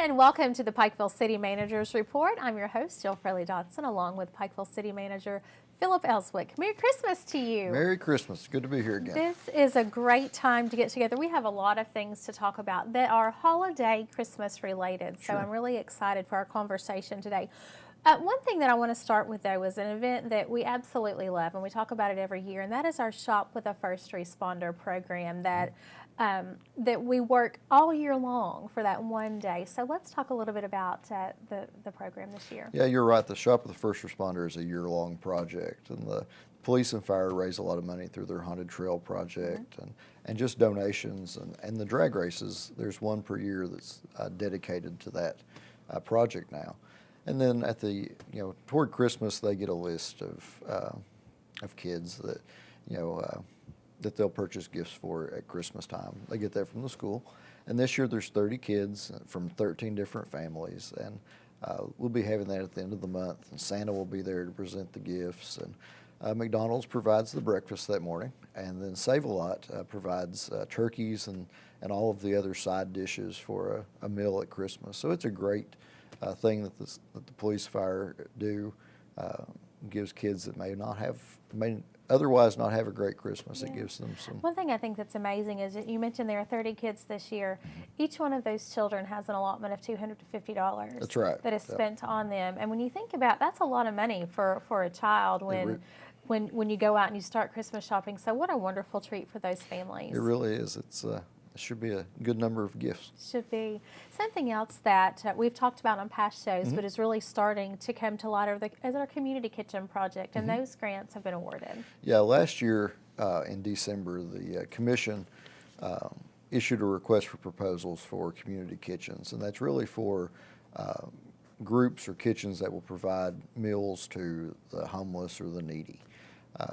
and welcome to the Pikeville City Manager's Report. I'm your host, Jill Fraley-Dodson, along with Pikeville City Manager Philip Ellswick. Merry Christmas to you. Merry Christmas. Good to be here again. This is a great time to get together. We have a lot of things to talk about that are holiday Christmas related, so I'm really excited for our conversation today. One thing that I want to start with, though, is an event that we absolutely love, and we talk about it every year, and that is our Shop with a First Responder program that we work all year long for that one day. So let's talk a little bit about the program this year. Yeah, you're right. The Shop with the First Responder is a year-long project, and the police and fire raise a lot of money through their Haunted Trail project and just donations. And the drag races, there's one per year that's dedicated to that project now. And then at the, toward Christmas, they get a list of kids that, that they'll purchase gifts for at Christmas time. They get that from the school. And this year there's 30 kids from 13 different families. And we'll be having that at the end of the month. And Santa will be there to present the gifts. And McDonald's provides the breakfast that morning. And then Save-A-Lot provides turkeys and all of the other side dishes for a meal at Christmas. So it's a great thing that the police fire do. Gives kids that may otherwise not have a great Christmas. It gives them some. One thing I think that's amazing is that you mentioned there are 30 kids this year. Each one of those children has an allotment of $250. That's right. That is spent on them. And when you think about, that's a lot of money for a child when you go out and you start Christmas shopping. So what a wonderful treat for those families. It really is. It should be a good number of gifts. Should be. Something else that we've talked about on past shows, but is really starting to come to light is our community kitchen project, and those grants have been awarded. Yeah, last year in December, the commission issued a request for proposals for community kitchens, and that's really for groups or kitchens that will provide meals to the homeless or the needy.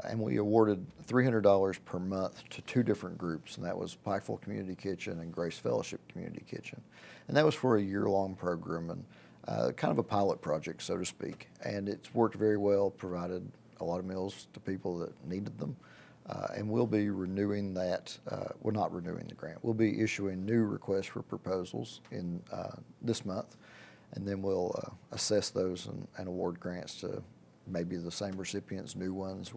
And we awarded $300 per month to two different groups, and that was Pikeville Community Kitchen and Grace Fellowship Community Kitchen. And that was for a year-long program and kind of a pilot project, so to speak. And it's worked very well, provided a lot of meals to people that needed them. And we'll be renewing that. We're not renewing the grant. We'll be issuing new requests for proposals in this month, and then we'll assess those and award grants to maybe the same recipients, new ones.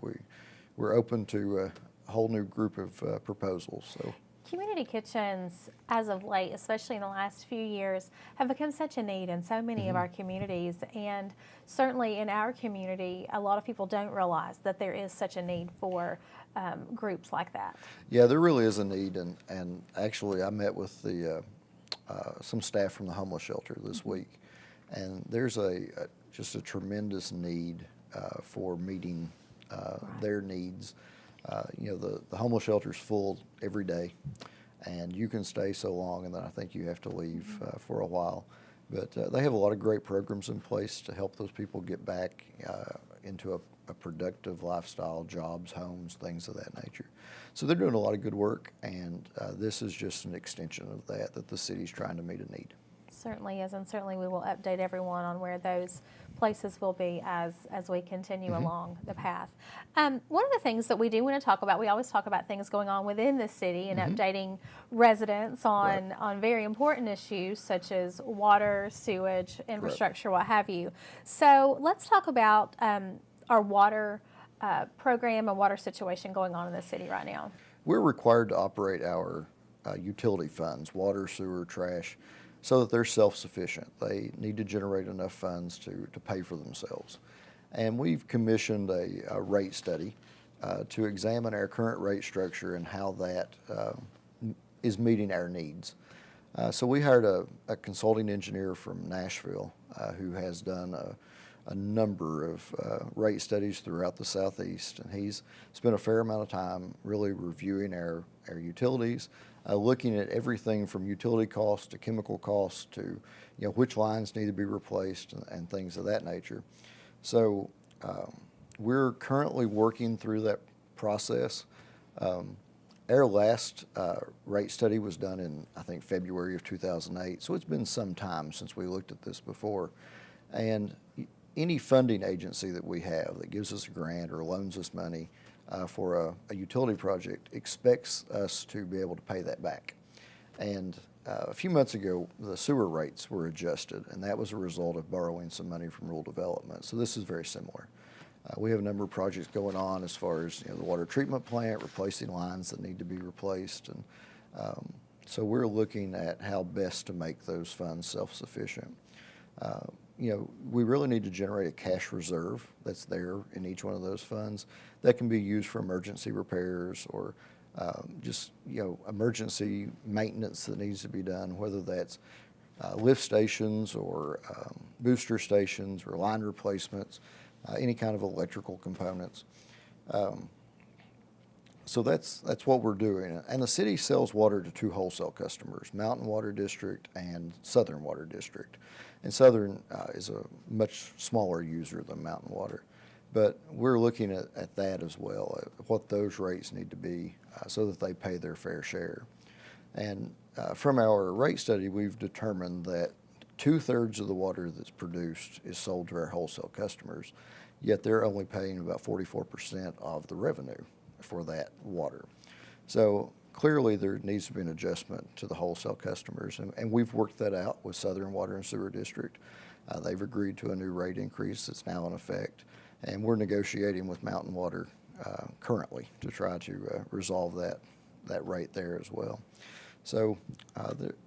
We're open to a whole new group of proposals. So community kitchens, as of late, especially in the last few years, have become such a need in so many of our communities. And certainly in our community, a lot of people don't realize that there is such a need for groups like that. Yeah, there really is a need. And actually, I met with some staff from the homeless shelter this week. And there's just a tremendous need for meeting their needs. The homeless shelter's full every day, and you can stay so long, and then I think you have to leave for a while. But they have a lot of great programs in place to help those people get back into a productive lifestyle, jobs, homes, things of that nature. So they're doing a lot of good work, and this is just an extension of that the city's trying to meet a need. Certainly is, and certainly we will update everyone on where those places will be as we continue along the path. One of the things that we do want to talk about, we always talk about things going on within the city and updating residents on very important issues such as water, sewage, infrastructure, what have you. So let's talk about our water program and water situation going on in the city right now. We're required to operate our utility funds, water, sewer, trash, so that they're self-sufficient. They need to generate enough funds to pay for themselves. And we've commissioned a rate study to examine our current rate structure and how that is meeting our needs. So we hired a consulting engineer from Nashville who has done a number of rate studies throughout the Southeast, and he's spent a fair amount of time really reviewing our utilities, looking at everything from utility costs to chemical costs to which lines need to be replaced and things of that nature. So we're currently working through that process. Our last rate study was done in, I think, February of 2008, so it's been some time since we looked at this before. And any funding agency that we have that gives us a grant or loans us money for a utility project expects us to be able to pay that back. And a few months ago, the sewer rates were adjusted, and that was a result of borrowing some money from rural development. So this is very similar. We have a number of projects going on as far as the water treatment plant, replacing lines that need to be replaced, and so we're looking at how best to make those funds self-sufficient. We really need to generate a cash reserve that's there in each one of those funds that can be used for emergency repairs or just emergency maintenance that needs to be done, whether that's lift stations or booster stations or line replacements, any kind of electrical components. So that's what we're doing. And the city sells water to two wholesale customers, Mountain Water District and Southern Water District. And Southern is a much smaller user than Mountain Water. But we're looking at that as well, at what those rates need to be so that they pay their fair share. And from our rate study, we've determined that 2/3 of the water that's produced is sold to our wholesale customers, yet they're only paying about 44% of the revenue for that water. So clearly there needs to be an adjustment to the wholesale customers, and we've worked that out with Southern Water and Sewer District. They've agreed to a new rate increase that's now in effect, and we're negotiating with Mountain Water currently to try to resolve that rate there as well. So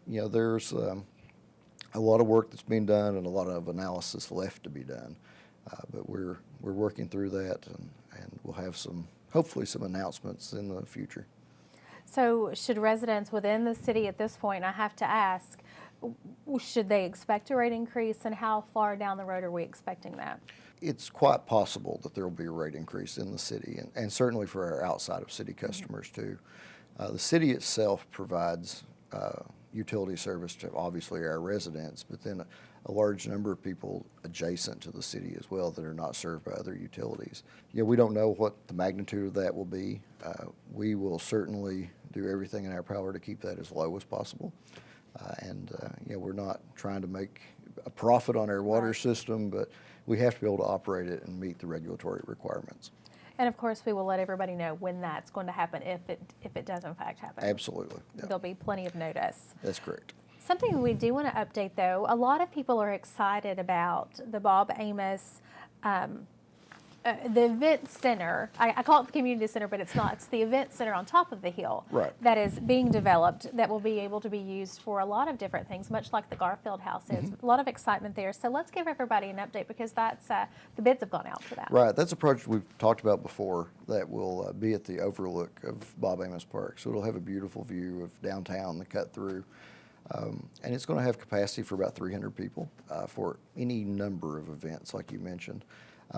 there's a lot of work that's being done and a lot of analysis left to be done, but we're working through that, and we'll have hopefully some announcements in the future. So should residents within the city at this point, I have to ask, should they expect a rate increase, and how far down the road are we expecting that? It's quite possible that there will be a rate increase in the city, and certainly for our outside of city customers too. The city itself provides utility service to obviously our residents, but then a large number of people adjacent to the city as well that are not served by other utilities. We don't know what the magnitude of that will be. We will certainly do everything in our power to keep that as low as possible. We're not trying to make a profit on our water system, but we have to be able to operate it and meet the regulatory requirements. And of course, we will let everybody know when that's going to happen, if it does in fact happen. Absolutely. Yeah. There'll be plenty of notice. That's correct. Something we do want to update, though, a lot of people are excited about the Bob Amos, the event center. I call it the community center, but it's not. It's the event center on top of the hill. Right. That is being developed, that will be able to be used for a lot of different things, much like the Garfield House is. A lot of excitement there. So let's give everybody an update, because that's the bids have gone out for that. Right. That's a project we've talked about before that will be at the overlook of Bob Amos Park. So it'll have a beautiful view of downtown, the cut through. And it's going to have capacity for about 300 people for any number of events, like you mentioned.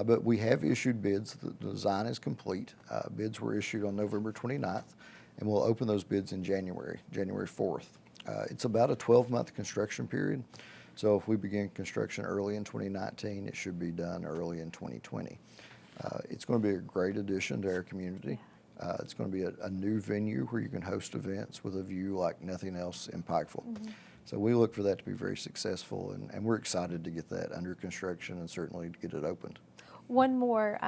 But we have issued bids. The design is complete. Bids were issued on November 29th, and we'll open those bids in January 4th. It's about a 12-month construction period. So if we begin construction early in 2019, it should be done early in 2020. It's going to be a great addition to our community. It's going to be a new venue where you can host events with a view like nothing else in Pikeville. So we look for that to be very successful, and we're excited to get that under construction and certainly to get it opened. One more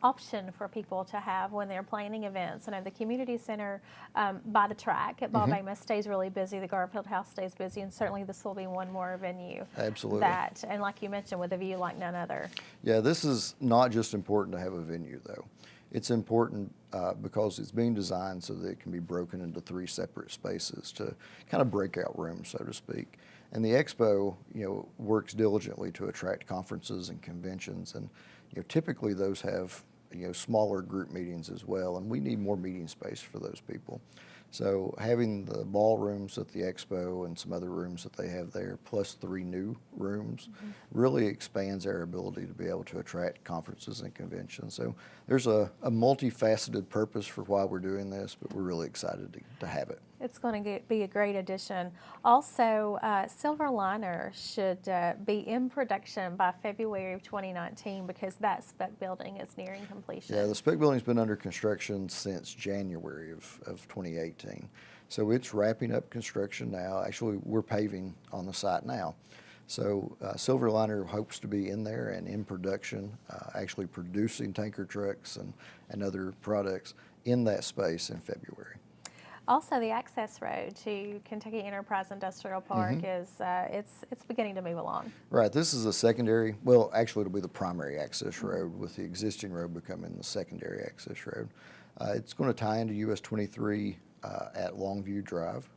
option for people to have when they're planning events. I know the community center by the track at Bob Amos stays really busy. The Garfield House stays busy, and certainly this will be one more venue. Absolutely. And like you mentioned, with a view like none other. Yeah, this is not just important to have a venue, though. It's important because it's being designed so that it can be broken into 3 separate spaces to kind of breakout rooms, so to speak. And the expo, works diligently to attract conferences and conventions, and typically those have smaller group meetings as well, and we need more meeting space for those people. So having the ballrooms at the expo and some other rooms that they have there, plus 3 new rooms, really expands our ability to be able to attract conferences and conventions. So there's a multifaceted purpose for why we're doing this, but we're really excited to have it. It's going to be a great addition. Also, Silver Liner should be in production by February of 2019, because that spec building is nearing completion. Yeah, the spec building's been under construction since January of 2018. So it's wrapping up construction now. Actually, we're paving on the site now. So Silver Liner hopes to be in there and in production, actually producing tanker trucks and other products in that space in February. also the access road to Kentucky Enterprise Industrial Park is it's beginning to move along. Right, this is a secondary, well, actually it'll be the primary access road, with the existing road becoming the secondary access road. It's going to tie into US 23 at Longview Drive,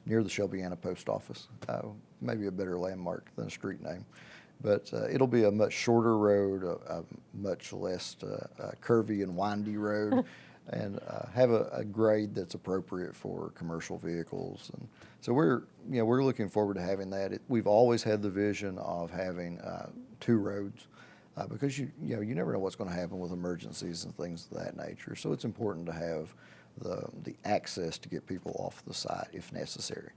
near the Shelbyana Post Office. Maybe a better landmark than a street name. But it'll be a much shorter road, a much less curvy and windy road, and have a grade that's appropriate for commercial vehicles. And so we're looking forward to having that. We've always had the vision of having two roads, because you never know what's going to happen with emergencies and things of that nature. So it's important to have the access to get people off the site if necessary.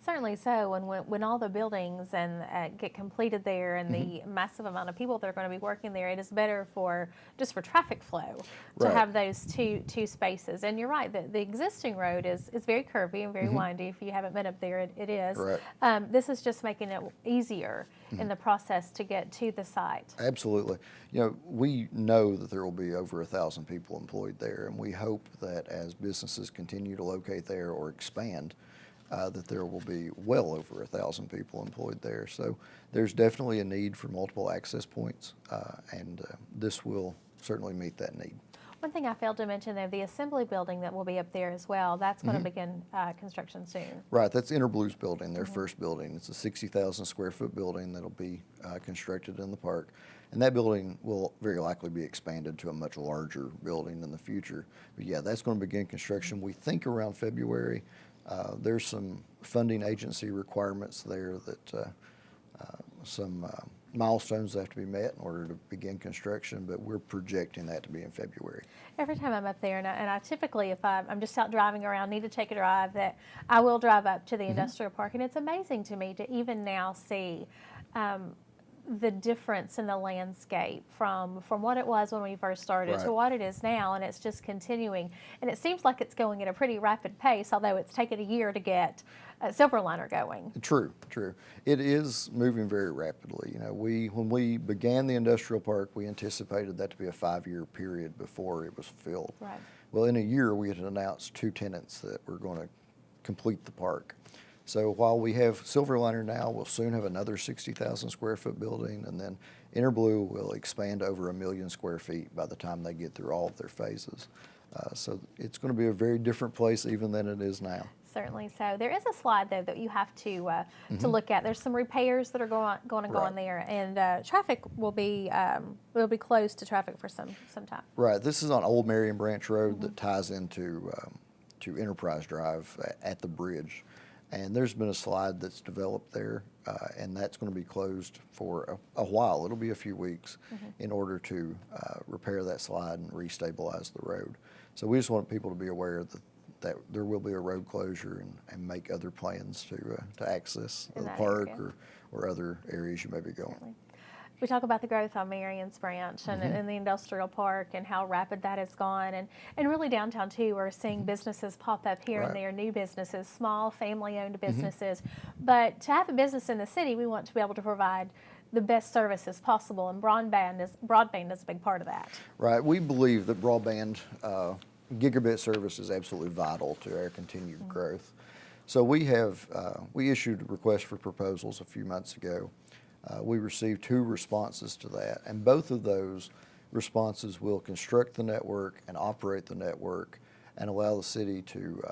Certainly so, and when all the buildings and get completed there, and the massive amount of people that are going to be working there, it is better for traffic flow to have those two spaces. And you're right, the existing road is very curvy and very windy. If you haven't been up there, it is. Right. This is just making it easier in the process to get to the site. Absolutely. We know that there will be over 1,000 people employed there, and we hope that as businesses continue to locate there or expand, that there will be well over 1,000 people employed there. So there's definitely a need for multiple access points, and this will certainly meet that need. One thing I failed to mention, though, the assembly building that will be up there as well, that's going to begin construction soon. Right, that's Interblue's building, their first building. It's a 60,000 square foot building that'll be constructed in the park. And that building will very likely be expanded to a much larger building in the future. But yeah, that's going to begin construction, we think, around February. There's some funding agency requirements there that some milestones have to be met in order to begin construction, but we're projecting that to be in February. Every time I'm up there, and I typically, if I'm just out driving around, need to take a drive, that I will drive up to the industrial park, and it's amazing to me to even now see the difference in the landscape from what it was when we first started to what it is now, and it's just continuing. And it seems like it's going at a pretty rapid pace, although it's taken a year to get Silverliner going. True. It is moving very rapidly. When we began the industrial park, we anticipated that to be a 5-year period before it was filled. Right. Well, in a year, we had announced 2 tenants that were going to complete the park. So while we have Silverliner now, we'll soon have another 60,000 square foot building, and then Interblu will expand over 1 million square feet by the time they get through all of their phases. So it's going to be a very different place even than it is now. Certainly so. There is a slide, though, that you have to look at. There's some repairs that are going to go on there, and traffic will be closed to traffic for some time. Right. This is on Old Marion Branch Road that ties into to Enterprise Drive at the bridge. And there's been a slide that's developed there, and that's going to be closed for a while. It'll be a few weeks in order to repair that slide and restabilize the road. So we just want people to be aware that there will be a road closure, and make other plans to access the park or other areas you may be going. Certainly. We talk about the growth on Marion's branch and the industrial park and how rapid that has gone. And really downtown, too, we're seeing businesses pop up here and there, new businesses, small family-owned businesses. But to have a business in the city, we want to be able to provide the best services possible, and broadband is a big part of that. Right. We believe that broadband, Gigabit Service is absolutely vital to our continued growth. So we issued a request for proposals a few months ago. We received 2 responses to that, and both of those responses will construct the network and operate the network and allow the city to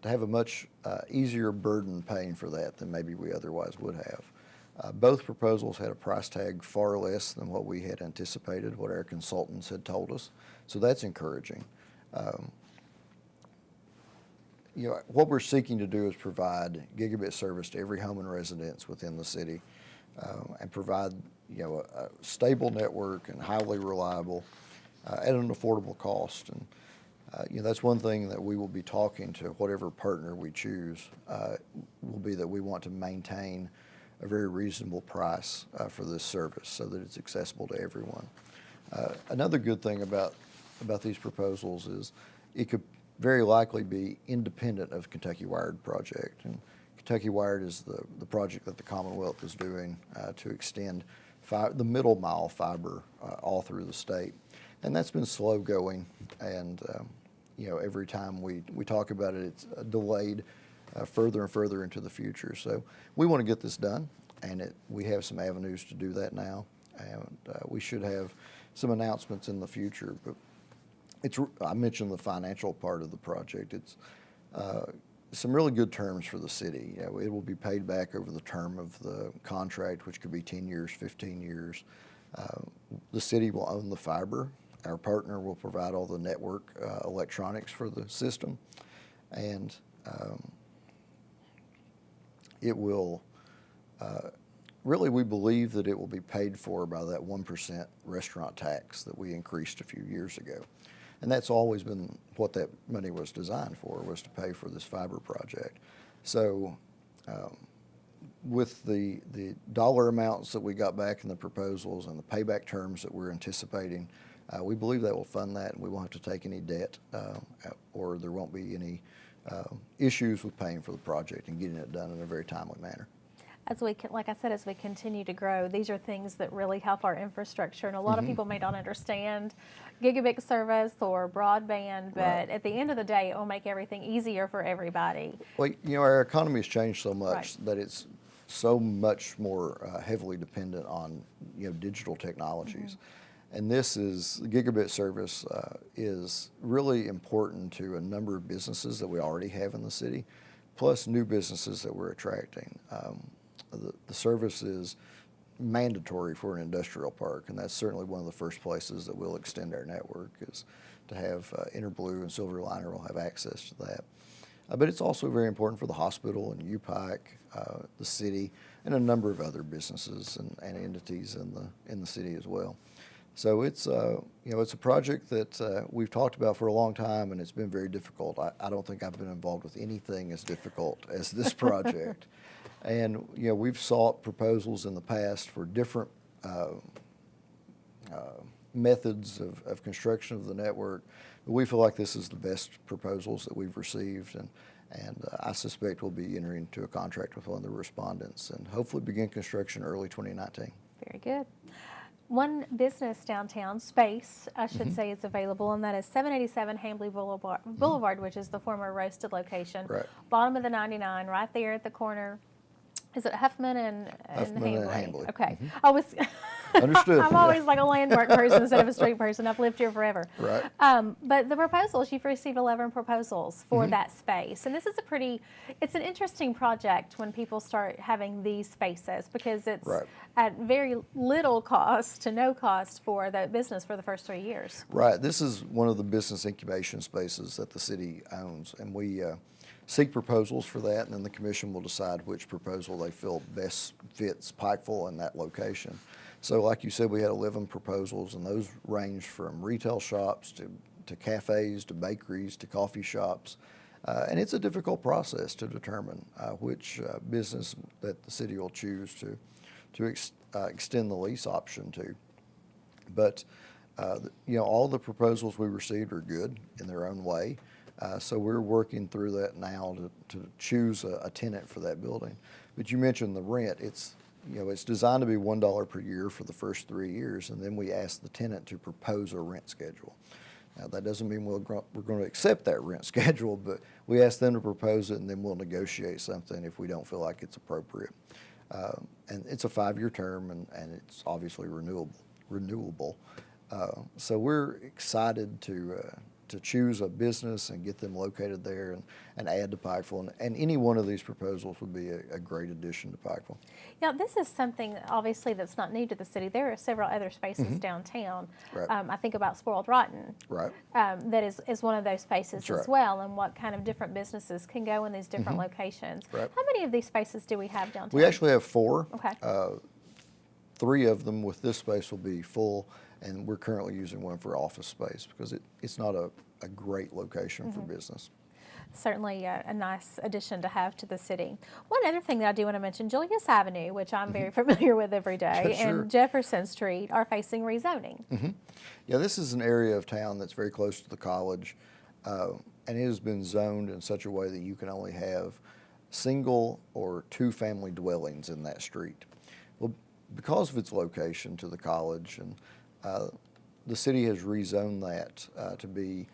have a much easier burden paying for that than maybe we otherwise would have. Both proposals had a price tag far less than what we had anticipated, what our consultants had told us, so that's encouraging. What we're seeking to do is provide gigabit service to every home and residence within the city, and provide a stable network and highly reliable at an affordable cost. And that's one thing that we will be talking to whatever partner we choose, will be that we want to maintain a very reasonable price for this service so that it's accessible to everyone. Another good thing about these proposals is it could very likely be independent of Kentucky Wired project. And Kentucky Wired is the project that the Commonwealth is doing to extend the middle mile fiber all through the state. And that's been slow going, and every time we talk about it, it's delayed further and further into the future. So we want to get this done, and we have some avenues to do that now, and we should have some announcements in the future. But I mentioned the financial part of the project. It's some really good terms for the city. It will be paid back over the term of the contract, which could be 10 years, 15 years. The city will own the fiber. Our partner will provide all the network electronics for the system, and it will really, we believe that it will be paid for by that 1% restaurant tax that we increased a few years ago. And that's always been what that money was designed for, was to pay for this fiber project. So with the dollar amounts that we got back in the proposals and the payback terms that we're anticipating, we believe that will fund that, and we won't have to take any debt, or there won't be any issues with paying for the project and getting it done in a very timely manner. Like I said, as we continue to grow, these are things that really help our infrastructure. And a lot of people may not understand Gigabit Service or broadband, but at the end of the day, it will make everything easier for everybody. Well, our economy has changed so much that it's so much more heavily dependent on digital technologies. And Gigabit Service is really important to a number of businesses that we already have in the city, plus new businesses that we're attracting. The service is mandatory for an industrial park, and that's certainly one of the first places that we'll extend our network, is to have Interblue and Silverliner will have access to that. But it's also very important for the hospital and Pike, the city, and a number of other businesses and entities in the city as well. So it's a project that we've talked about for a long time, and it's been very difficult. I don't think I've been involved with anything as difficult as this project. And we've sought proposals in the past for different methods of construction of the network. But we feel like this is the best proposals that we've received, and I suspect we'll be entering into a contract with one of the respondents and hopefully begin construction early 2019. Very good. One business downtown, space, I should say, is available, and that is 787 Hambley Boulevard, which is the former roasted location. Right. Bottom of the 99, right there at the corner. Is it Huffman and Hambley? Okay. I was Understood. I'm always like a landmark person instead of a street person. I've lived here forever. Right. But the proposals, you've received 11 proposals for that space. And this is it's an interesting project when people start having these spaces, because it's at very little cost to no cost for the business for the first 3 years. Right. This is one of the business incubation spaces that the city owns, and we seek proposals for that, and then the commission will decide which proposal they feel best fits Pikeville and that location. So like you said, we had 11 proposals, and those ranged from retail shops to cafes to bakeries to coffee shops. And it's a difficult process to determine which business that the city will choose to extend the lease option to. But all the proposals we received are good in their own way. So we're working through that now to choose a tenant for that building. But you mentioned the rent. It's designed to be $1 per year for the first 3 years, and then we ask the tenant to propose a rent schedule. Now, that doesn't mean we're going to accept that rent schedule, but we ask them to propose it, and then we'll negotiate something if we don't feel like it's appropriate. And it's a 5-year term, and it's obviously renewable. So we're excited to choose a business and get them located there and add to Pikeville. And any one of these proposals would be a great addition to Pikeville. Yeah, this is something, obviously, that's not new to the city. There are several other spaces downtown. Right. I think about Spoiled Rotten. Right. That is one of those spaces That's as right. well, and what kind of different businesses can go in these different locations. Right. How many of these spaces do we have downtown? We actually have 4. Okay. 3 of them with this space will be full, and we're currently using one for office space because it's not a great location for business. Certainly a nice addition to have to the city. One other thing that I do want to mention, Julius Avenue, which I'm very familiar with every day, Sure. and Jefferson Street are facing rezoning. Yeah, this is an area of town that's very close to the college, and it has been zoned in such a way that you can only have single or 2 family dwellings in that street. Well, because of its location to the college, and the city has rezoned that to be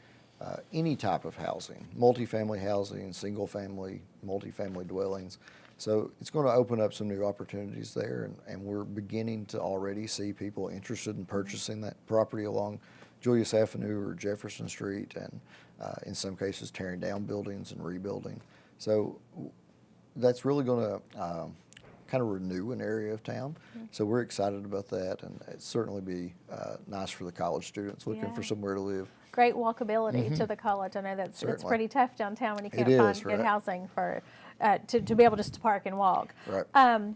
any type of housing, multifamily housing, single-family, multifamily dwellings. So it's going to open up some new opportunities there, and we're beginning to already see people interested in purchasing that property along Julius Avenue or Jefferson Street, and in some cases tearing down buildings and rebuilding. So that's really going to kind of renew an area of town. So we're excited about that, and it'd certainly be nice for the college students looking for somewhere to live. Great walkability to the college. I know that's it's pretty tough downtown when you can't find good housing for to be able just to park and walk. Right.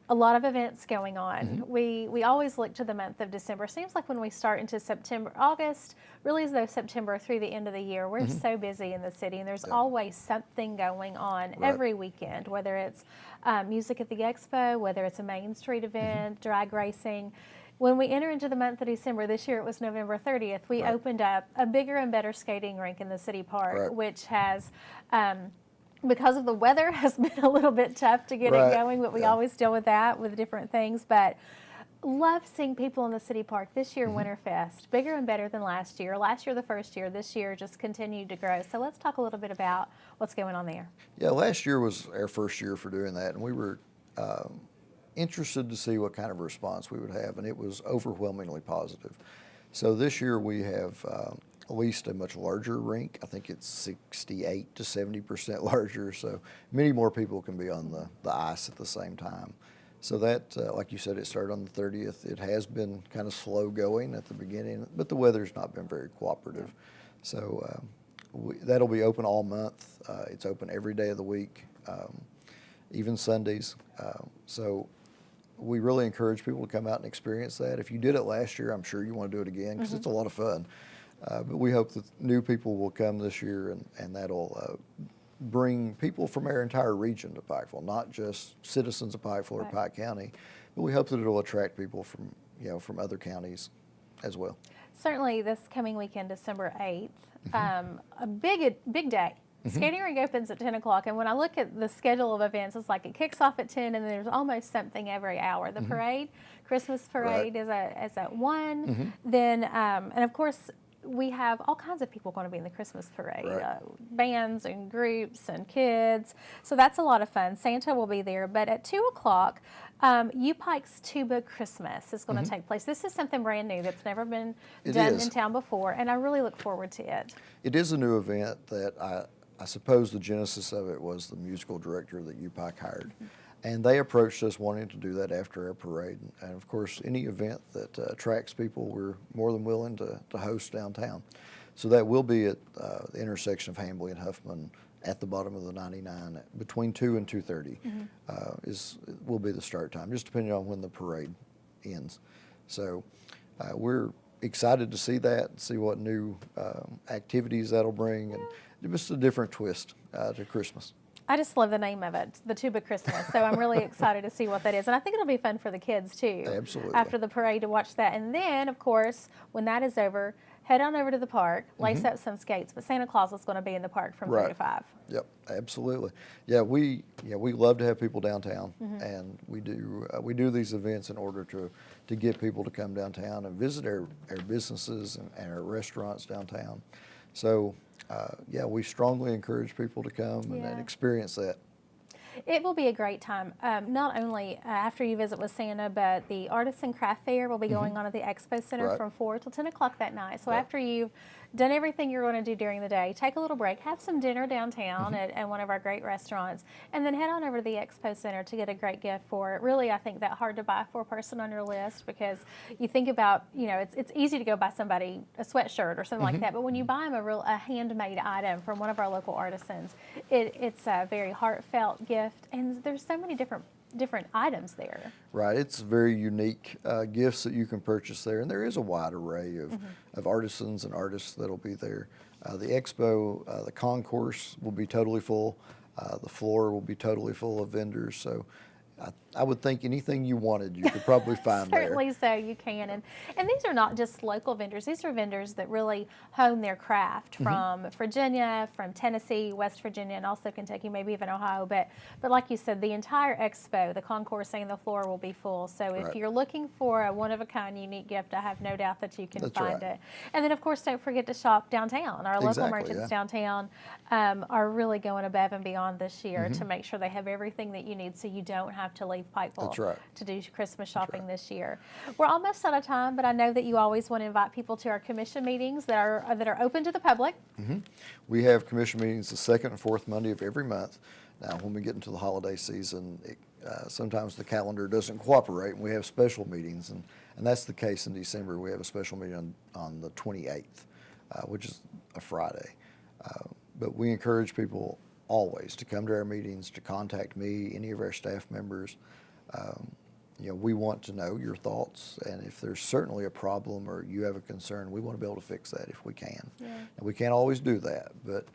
A lot of events going on. We always look to the month of December. Seems like when we start into September, August, really as though September through the end of the year, we're so busy in the city, and there's always something going on every weekend, whether it's music at the expo, whether it's a Main Street event, drag racing. When we enter into the month of December, this year it was November 30th, we opened up a bigger and better skating rink in the city park, which has, because of the weather, has been a little bit tough to get it going, but we always deal with that with different things. But love seeing people in the city park this year. Winterfest, bigger and better than last year. Last year, the first year. This year, just continued to grow. So let's talk a little bit about what's going on there. Yeah, last year was our first year for doing that, and we were interested to see what kind of response we would have, and it was overwhelmingly positive. So this year we have leased a much larger rink. I think it's 68 to 70% larger, so many more people can be on the ice at the same time. So that, like you said, it started on the 30th. It has been kind of slow going at the beginning, but the weather's not been very cooperative. So that'll be open all month. It's open every day of the week, even Sundays. So we really encourage people to come out and experience that. If you did it last year, I'm sure you want to do it again because it's a lot of fun. But we hope that new people will come this year, and that'll bring people from our entire region to Pikeville, not just citizens of Pikeville or Pike County, but we hope that it'll attract people from, from other counties as well. Certainly this coming weekend, December 8th, a big day. Skating rink opens at 10 o'clock, and when I look at the schedule of events, it's like it kicks off at 10, and there's almost something every hour. The parade, Christmas parade is at 1. Then, and of course, we have all kinds of people going to be in the Christmas parade, bands and groups and kids. So that's a lot of fun. Santa will be there. But at 2 o'clock, Pike's Tuba Christmas is going to take place. This is something brand new that's never been done in town before, and I really look forward to it. It is a new event that I suppose the genesis of it was the musical director that Pike hired. And they approached us wanting to do that after our parade. And of course, any event that attracts people, we're more than willing to host downtown. So that will be at the intersection of Hambly and Huffman at the bottom of the 99 between 2 and 2:30 will be the start time, just depending on when the parade ends. So we're excited to see that, see what new activities that'll bring, and just a different twist to Christmas. I just love the name of it, the Tuba Christmas. So I'm really excited to see what that is. And I think it'll be fun for the kids, too. Absolutely. After the parade to watch that. And then, of course, when that is over, head on over to the park, lace up some skates. But Santa Claus is going to be in the park from 3 to 5. Yep, absolutely. Yeah, we love to have people downtown, and we do these events in order to get people to come downtown and visit our businesses and our restaurants downtown. So, we strongly encourage people to come and experience that. It will be a great time, not only after you visit with Santa, but the Artisan Craft Fair will be going on at the Expo Center from 4 till 10 o'clock that night. So after you've done everything you're going to do during the day, take a little break, have some dinner downtown at one of our great restaurants, and then head on over to the Expo Center to get a great gift for, really, I think, that hard-to-buy for person on your list, because you think about, it's easy to go buy somebody a sweatshirt or something like that, but when you buy them a handmade item from one of our local artisans, it's a very heartfelt gift, and there's so many different items there. Right, it's very unique gifts that you can purchase there, and there is a wide array of artisans and artists that'll be there. The expo, the concourse will be totally full. The floor will be totally full of vendors, so I would think anything you wanted, you could probably find there. Certainly so, you can. And these are not just local vendors. These are vendors that really hone their craft from Virginia, from Tennessee, West Virginia, and also Kentucky, maybe even Ohio. But like you said, the entire expo, the concourse and the floor will be full. So if Right. you're looking for a one-of-a-kind unique gift, I have no doubt that you can That's find right. it. And then, of course, don't forget to shop downtown. Our local Exactly, merchants yeah. downtown are really going above and beyond this year to make sure they have everything that you need so you don't have to leave Pikeville That's right. to do Christmas shopping this year. We're almost out of time, but I know that you always want to invite people to our commission meetings that are open to the public. We have commission meetings the second and fourth Monday of every month. Now, when we get into the holiday season, sometimes the calendar doesn't cooperate, and we have special meetings, and that's the case in December. We have a special meeting on the 28th, which is a Friday. But we encourage people always to come to our meetings, to contact me, any of our staff members. We want to know your thoughts, and if there's certainly a problem or you have a concern, we want to be able to fix that if we can. Yeah. And we can't always do that, but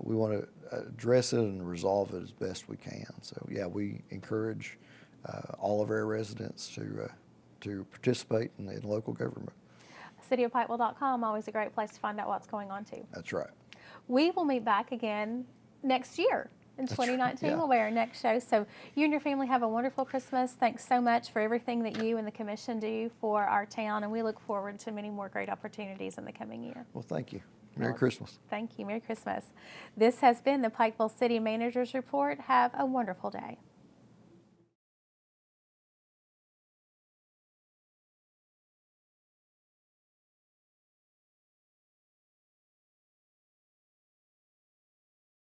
we want to address it and resolve it as best we can. So, yeah, we encourage all of our residents to participate in local government. cityofpikeville.com, always a great place to find out what's going on too. That's right. We will meet back again next year. In That's right, 2019 yeah. will be our next show. So you and your family have a wonderful Christmas. Thanks so much for everything that you and the commission do for our town, and we look forward to many more great opportunities in the coming year. Well, thank you. Merry Well, Christmas. Thank you. Merry Christmas. This has been the Pikeville City Managers Report. Have a wonderful day.